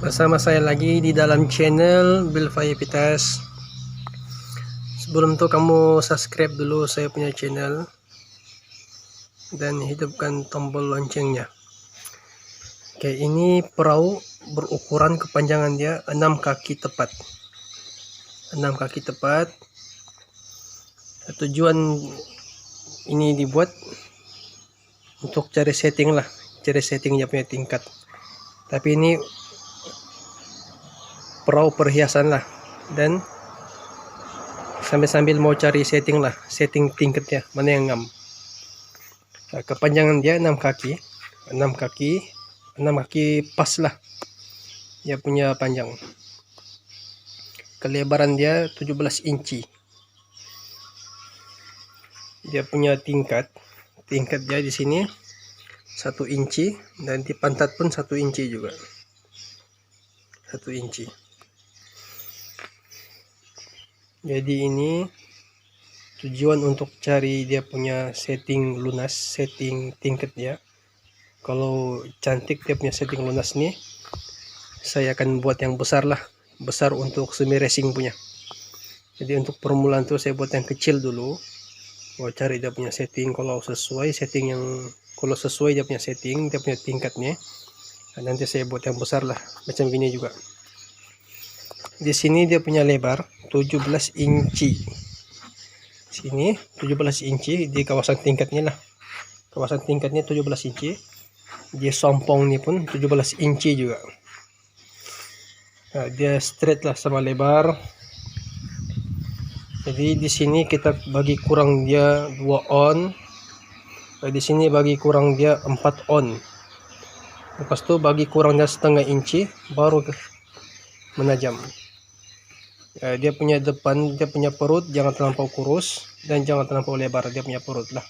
Bersama saya lagi di dalam channel Bilfaya Pitas. Sebelum itu kamu subscribe dulu saya punya channel dan hidupkan tombol loncengnya. Oke, ini perahu berukuran kepanjangan dia 6 kaki tepat. 6 kaki tepat. Tujuan ini dibuat untuk cari setting lah, cari setting dia punya tingkat. Tapi ini perahu perhiasan lah, dan sambil mau cari setting lah, setting tingkatnya mana yang ngam. Nah, kepanjangan dia 6 kaki, 6 kaki pas lah dia punya panjang. Kelebaran dia 17 inci. Dia punya tingkat dia di sini 1 inci, dan di pantat pun 1 inci juga, 1 inci. Jadi ini tujuan untuk cari dia punya setting lunas, setting tingkat dia. Kalau cantik dia punya setting lunas nih, saya akan buat yang besar lah, besar untuk semi racing punya. Jadi untuk permulaan tuh saya buat yang kecil dulu, mau cari dia punya setting. Kalau sesuai setting dia punya setting, dia punya tingkatnya, dan nanti saya buat yang besar lah, macam gini juga. Di sini dia punya lebar 17 inci. Sini 17 inci di kawasan tingkatnya lah. Kawasan tingkatnya 17 inci. Dia sompong ini pun 17 inci juga. Nah, dia straight lah sama lebar. Jadi di sini kita bagi kurang dia 2 on. Di sini bagi kurang dia 4 on. Lepas itu bagi kurang dia setengah inci baru menajam. Dia punya depan, dia punya perut jangan terlampau kurus dan jangan terlampau lebar, dia punya perut lah.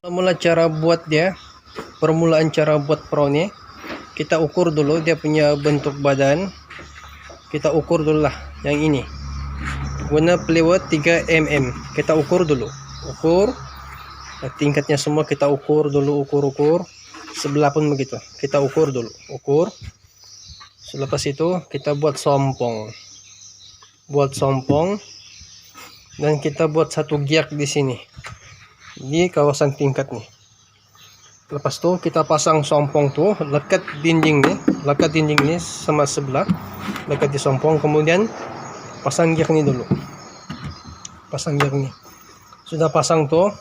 Mula cara buat dia, permulaan cara buat perahu ini, kita ukur dulu dia punya bentuk badan. Kita ukur dulu lah yang ini, guna peliwat 3 mm. Kita ukur dulu, tingkatnya semua kita ukur dulu, ukur sebelah pun begitu, kita ukur dulu, selepas itu kita buat sompong, dan kita buat 1 giak di sini di kawasan tingkat nih. Lepas itu kita pasang sompong tuh lekat dinding nih sama sebelah, lekat di sompong. Kemudian pasang giak nih dulu, sudah pasang tuh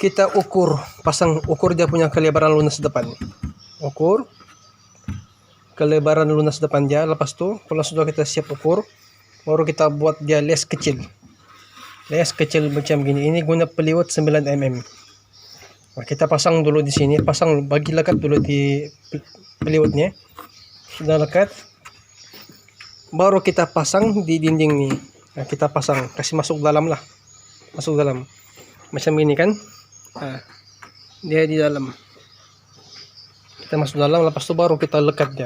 kita ukur dia punya kelebaran lunas depan. Ukur kelebaran lunas depan dia. Lepas itu kalau sudah kita siap ukur, baru kita buat dia les kecil macam gini. Ini guna peliwat 9 mm. Nah, kita pasang dulu di sini, bagi lekat dulu di peliwatnya. Sudah lekat, baru kita pasang di dinding nih. Nah, kita pasang, kasih masuk dalam macam ini kan. Nah, dia di dalam, kita masuk dalam. Lepas itu baru kita lekat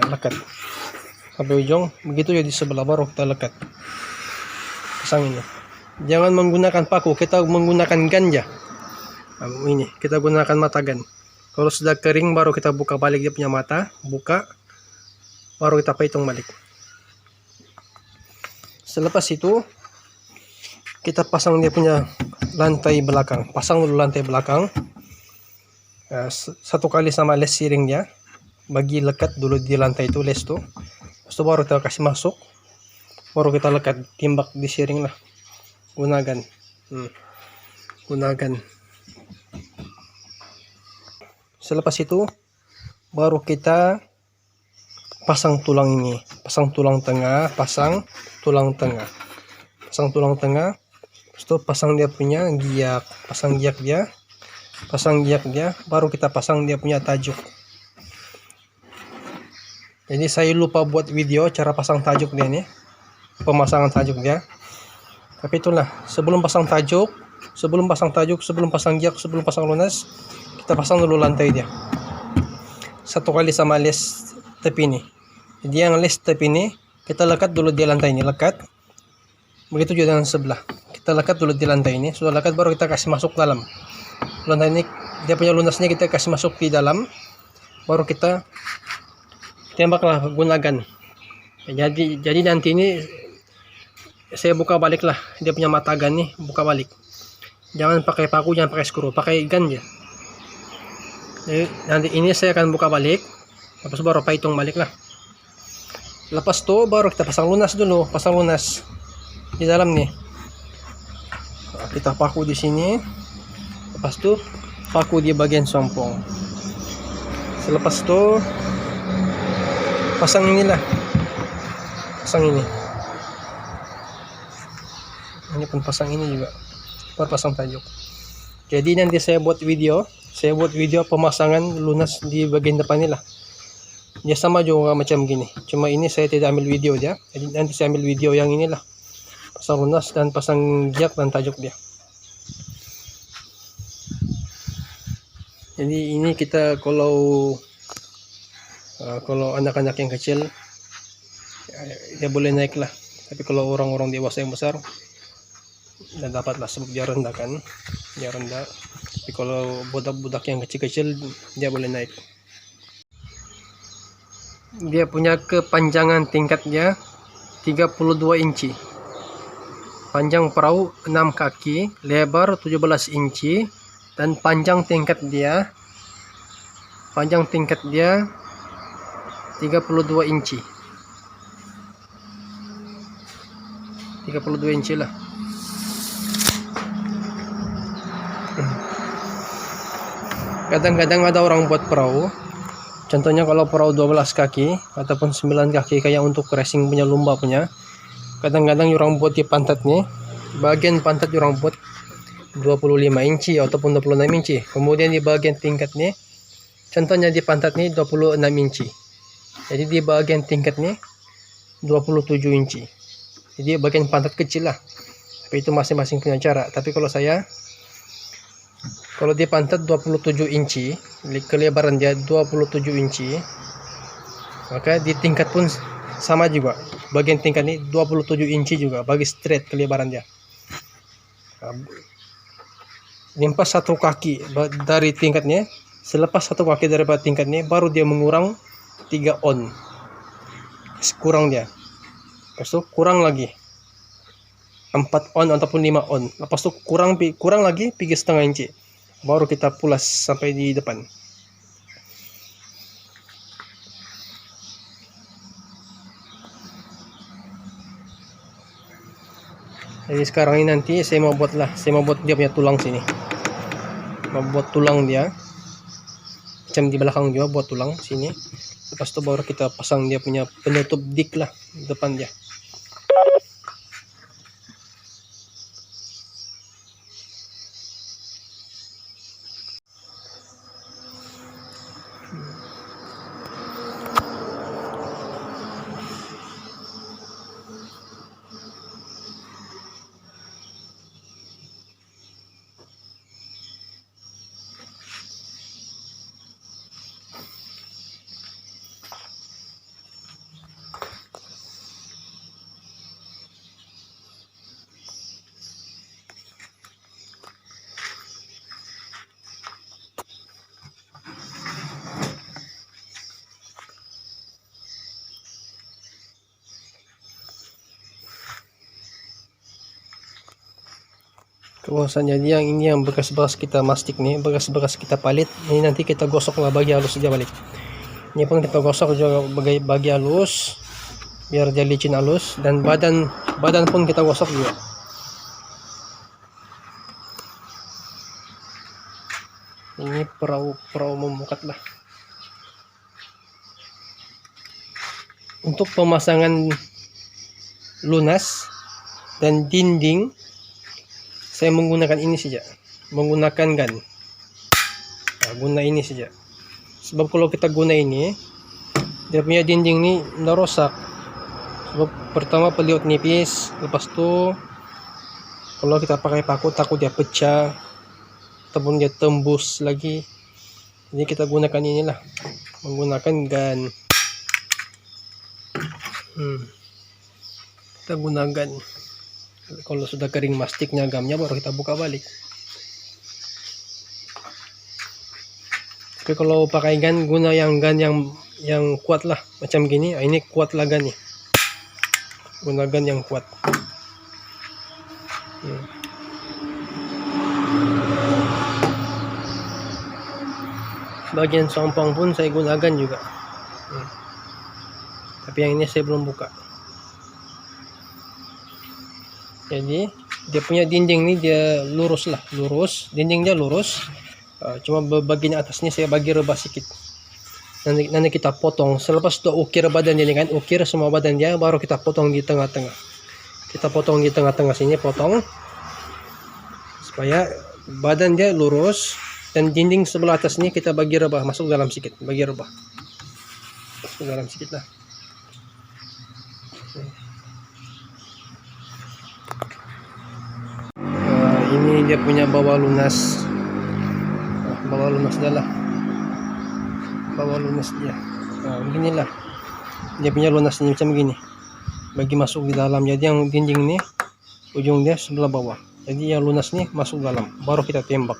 sampai ujung begitu ya. Di sebelah baru kita lekat, pasang ini. Jangan menggunakan paku, kita menggunakan ganja. Nah, ini kita gunakan mata gan. Kalau sudah kering baru kita buka balik dia punya mata, baru kita petung balik. Selepas itu kita pasang dia punya lantai belakang. Pasang dulu lantai belakang 1 kali sama les siring dia. Bagi lekat dulu di lantai itu les tuh. Terus baru kita kasih masuk, baru kita lekat, timbak di siring lah, gunakan. Selepas itu baru kita pasang tulang ini, pasang tulang tengah. Terus itu pasang dia punya giak, pasang giak dia, baru kita pasang dia punya tajuk. Jadi saya lupa buat video cara pasang tajuk dia nih, pemasangan tajuk dia. Tapi itulah, sebelum pasang giak, sebelum pasang lunas, kita pasang dulu lantai dia 1 kali sama les tepi ini. Jadi yang les tepi ini kita lekat dulu di lantai ini, lekat. Begitu juga dengan sebelah. kita lekat dulu di lantai ini. Sudah lekat baru kita kasih masuk dalam lantai ini. Dia punya lunasnya kita kasih masuk di dalam, baru kita tembaklah gunakan. Jadi nanti ini saya buka balik lah dia punya mata gun nih, buka balik. Jangan pakai paku, jangan pakai skru, pakai gun aja. Jadi nanti ini saya akan buka balik, lepas baru paitung balik lah. Lepas tuh baru kita pasang lunas dulu, pasang lunas di dalam nih. Nah, kita paku di sini, lepas tuh paku di bagian sompong. Selepas tuh pasang inilah, pasang ini pun pasang ini juga, baru pasang tajuk. Jadi nanti saya buat video pemasangan lunas di bagian depan ini lah. Dia sama juga macam gini, cuma ini saya tidak ambil video dia. Jadi nanti saya ambil video yang inilah, pasang lunas dan pasang jack dan tajuk dia. Jadi ini kita kalau anak-anak yang kecil dia boleh naik lah, tapi kalau orang-orang dewasa yang besar dan dapatlah, sebab dia rendah kan, dia rendah. Tapi kalau budak-budak yang kecil-kecil dia boleh naik. Dia punya kepanjangan tingkatnya 32 inci, panjang perahu 6 kaki, lebar 17 inci, dan panjang tingkat dia 32 inci. 32 inci lah. Kadang-kadang ada orang buat perahu, contohnya kalau perahu 12 kaki ataupun 9 kaki kayak untuk racing punya, lomba punya, kadang-kadang orang buat di pantat nih, bagian pantat orang buat 25 inci ataupun 26 inci. Kemudian di bagian tingkat nih, contohnya di pantat nih 26 inci. Jadi di bagian tingkat nih 27 inci. Jadi bagian pantat kecil lah. Tapi itu masing-masing punya cara. Tapi kalau saya, kalau di pantat 27 inci, kelebaran dia 27 inci, maka di tingkat pun sama juga. Bagian tingkat ini 27 inci juga, bagi straight kelebaran dia. Limpas satu kaki dari tingkatnya, selepas satu kaki daripada tingkatnya, baru dia mengurang 3 on, kurang dia. Lepas itu kurang lagi 4 on ataupun 5 on. Lepas itu kurang lagi 3,5 inci, baru kita pulas sampai di depan. Jadi sekarang ini nanti saya mau buat dia punya tulang sini, mau buat tulang dia macam di belakang juga, buat tulang sini. Lepas itu baru kita pasang dia punya penutup dik lah di depan dia. Bahwasanya yang ini yang bekas-bekas kita mastik nih, bekas-bekas kita palit, ini nanti kita gosok lah bagi halus aja balik. Ini pun kita gosok juga bagi halus biar dia licin halus, dan badan pun kita gosok juga. Ini perahu memukat lah. Untuk pemasangan lunas dan dinding saya menggunakan ini saja, menggunakan gun. Guna ini saja. Sebab kalau kita guna ini, dia punya dinding ini merosak. Sebab pertama peliot nipis, lepas tu kalau kita pakai paku takut dia pecah ataupun dia tembus lagi. Jadi kita gunakan inilah, menggunakan gun. Kita gunakan. Kalau sudah kering mastiknya, gamnya, baru kita buka balik. Tapi kalau pakai gun, guna yang gun yang kuat lah, macam gini. Ini kuat lah gun nih. Guna gun yang kuat. Bagian sompong pun saya gunakan juga. Tapi yang ini saya belum buka. Jadi dia punya dinding nih, dia lurus lah, lurus, dindingnya lurus. Cuma bagian atasnya saya bagi rebah sedikit. Nanti kita potong. Selepas sudah ukir badan dia kan, ukir semua badan dia, baru kita potong di tengah-tengah. Kita potong di tengah-tengah sini, potong supaya badan dia lurus, dan dinding sebelah atas ini kita bagi rebah, masuk dalam sedikit, bagi rebah, masuk dalam sedikit lah. Ini dia punya bawah lunas. Bawah lunas dah lah. Bawah lunas dia. Beginilah. Dia punya lunas ini macam begini. Bagi masuk di dalam. Jadi yang dinding ini ujung dia sebelah bawah. Jadi yang lunas ini masuk dalam. Baru kita tembak.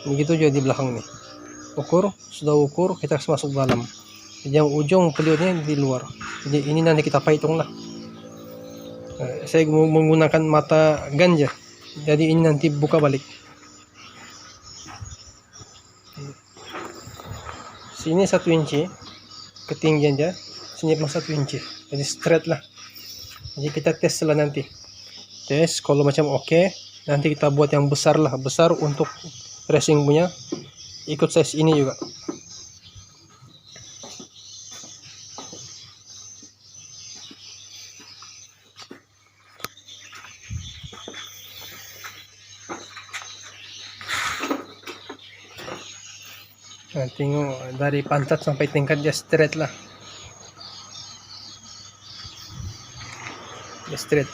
Begitu juga di belakang nih. Ukur, sudah ukur, kita masuk dalam. Jadi yang ujung pelurnya di luar. Jadi ini nanti kita hitung lah. Saya menggunakan mata ganja, jadi ini nanti buka balik. Sini 1 inci ketinggian dia, sini pun 1 inci, jadi straight lah. Jadi kita tes lah nanti. Tes kalau macam oke, nanti kita buat yang besar lah, besar untuk racing punya, ikut size ini juga. Nah, tengok dari pantat sampai tingkat dia straight lah. Dia straight.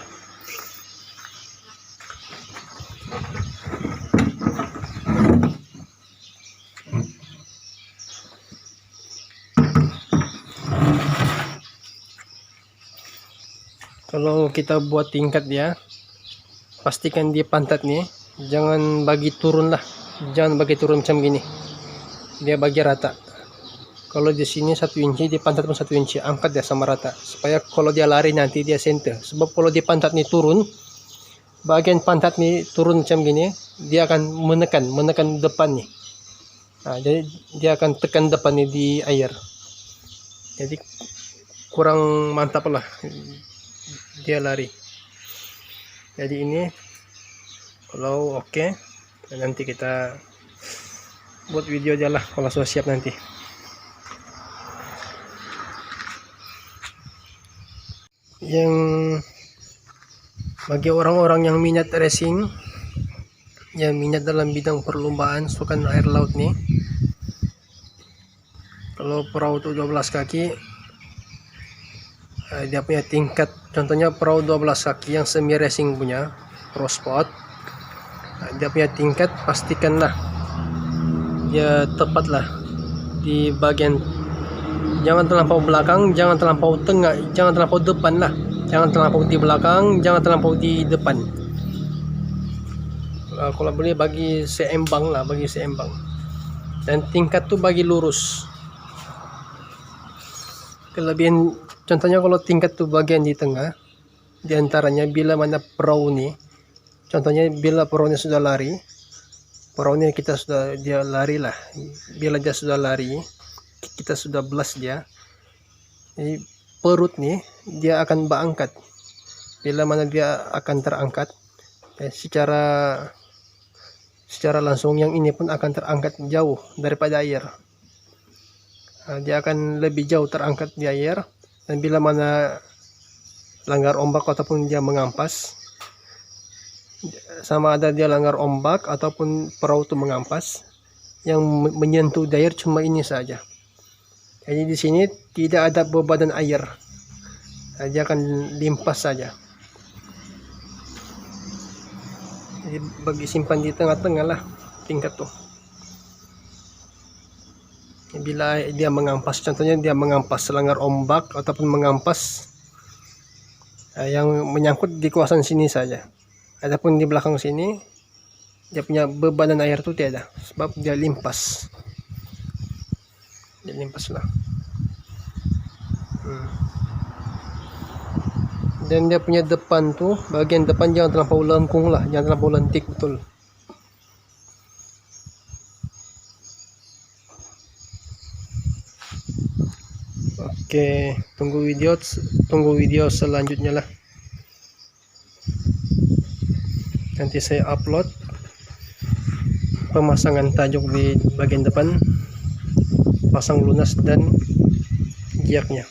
Kalau kita buat tingkat dia, pastikan dia pantat nih, jangan bagi turun lah. Jangan bagi turun macam gini. Dia bagi rata. Kalau di sini 1 inci, di pantat pun 1 inci, angkat dia sama rata supaya kalau dia lari nanti dia center. Sebab kalau di pantat nih turun, bagian pantat nih turun macam gini, dia akan menekan depan nih. Nah, jadi dia akan tekan depan nih di air. Jadi kurang mantap lah dia lari. Jadi ini kalau oke, nanti kita buat video aja lah kalau sudah siap nanti. Yang bagi orang-orang yang minat racing, yang minat dalam bidang perlombaan sukan air laut nih, kalau perahu itu 12 kaki, dia punya tingkat, contohnya perahu 12 kaki yang semi racing punya pro sport, dia punya tingkat pastikanlah dia tepatlah di bagian, jangan terlampau belakang, jangan terlampau tengah, jangan terlampau depan lah, jangan terlampau di belakang, jangan terlampau di depan. Kalau boleh bagi seimbang lah, bagi seimbang, dan tingkat tuh bagi lurus. Kelebihan contohnya kalau tingkat tuh bagian di tengah, diantaranya bila mana perahu nih, contohnya bila perahunya sudah lari, perahunya kita sudah dia lari lah, bila dia sudah lari kita sudah belas dia, jadi perut nih dia akan berangkat. Bila mana dia akan terangkat, secara langsung yang ini pun akan terangkat jauh daripada air. Dia akan lebih jauh terangkat di air, dan bila mana langgar ombak ataupun dia mengampas, sama ada dia langgar ombak ataupun perahu itu mengampas, yang menyentuh di air cuma ini saja. Jadi di sini tidak ada bebadan air, dia akan limpas saja. Jadi bagi simpan di tengah-tengah lah tingkat tuh. Bila dia mengampas, contohnya dia mengampas langgar ombak ataupun mengampas yang menyangkut di kawasan sini saja. Adapun di belakang sini dia punya bebanan air itu tiada, sebab dia limpas. Dia limpas lah. Dan dia punya depan tuh, bagian depan jangan terlampau lengkung lah, jangan terlampau lentik betul. Oke, tunggu video selanjutnya lah. Nanti saya upload pemasangan tajuk di bagian depan, pasang lunas dan giaknya.